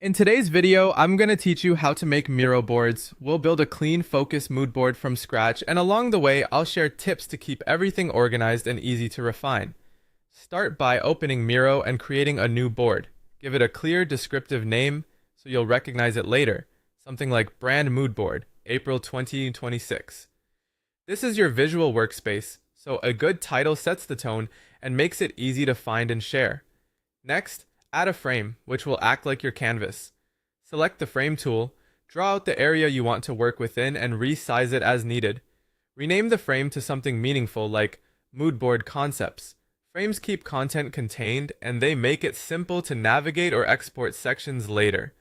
In today's video, I'm going to teach you how to make Miro boards. We'll build a clean, focused mood board from scratch, and along the way, I'll share tips to keep everything organized and easy to refine. Start by opening Miro and creating a new board. Give it a clear, descriptive name so you'll recognize it later, something like Brand Mood Board, April 2026. This is your visual workspace, so a good title sets the tone and makes it easy to find and share. Next, add a frame, which will act like your canvas. Select the frame tool, draw out the area you want to work within, and resize it as needed. Rename the frame to something meaningful like Mood Board Concepts. Frames keep content contained, and they make it simple to navigate or export sections later.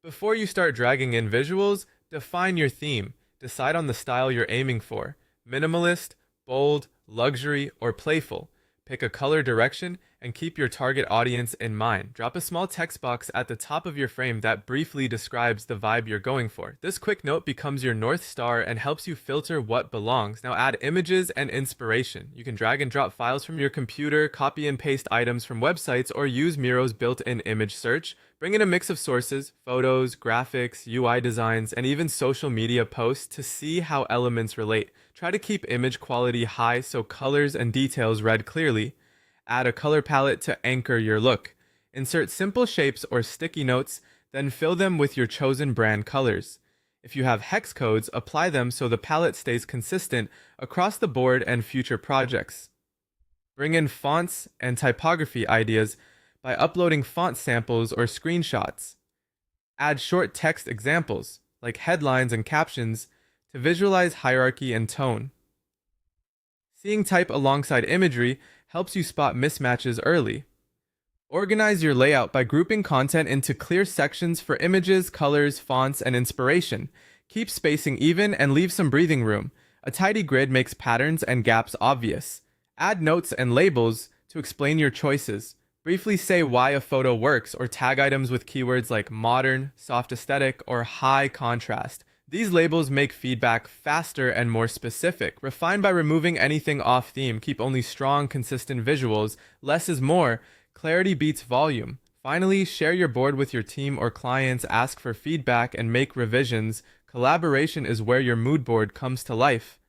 Before you start dragging in visuals, define your theme. Decide on the style you're aiming for: minimalist, bold, luxury, or playful. Pick a color direction and keep your target audience in mind. Drop a small text box at the top of your frame that briefly describes the vibe you're going for. This quick note becomes your North Star and helps you filter what belongs. Now add images and inspiration. You can drag and drop files from your computer, copy and paste items from websites, or use Miro's built-in image search. Bring in a mix of sources, photos, graphics, UI designs, and even social media posts to see how elements relate. Try to keep image quality high so colors and details read clearly. Add a color palette to anchor your look. Insert simple shapes or sticky notes, then fill them with your chosen brand colors. If you have hex codes, apply them so the palette stays consistent across the board and future projects. Bring in fonts and typography ideas by uploading font samples or screenshots. Add short text examples, like headlines and captions, to visualize hierarchy and tone. Seeing type alongside imagery helps you spot mismatches early. Organize your layout by grouping content into clear sections for images, colors, fonts, and inspiration. Keep spacing even and leave some breathing room. A tidy grid makes patterns and gaps obvious. Add notes and labels to explain your choices. Briefly say why a photo works, or tag items with keywords like modern, soft aesthetic, or high contrast. These labels make feedback faster and more specific. Refine by removing anything off theme. Keep only strong, consistent visuals. Less is more. Clarity beats volume. Finally, share your board with your team or clients. Ask for feedback and make revisions. Collaboration is where your mood board comes to life.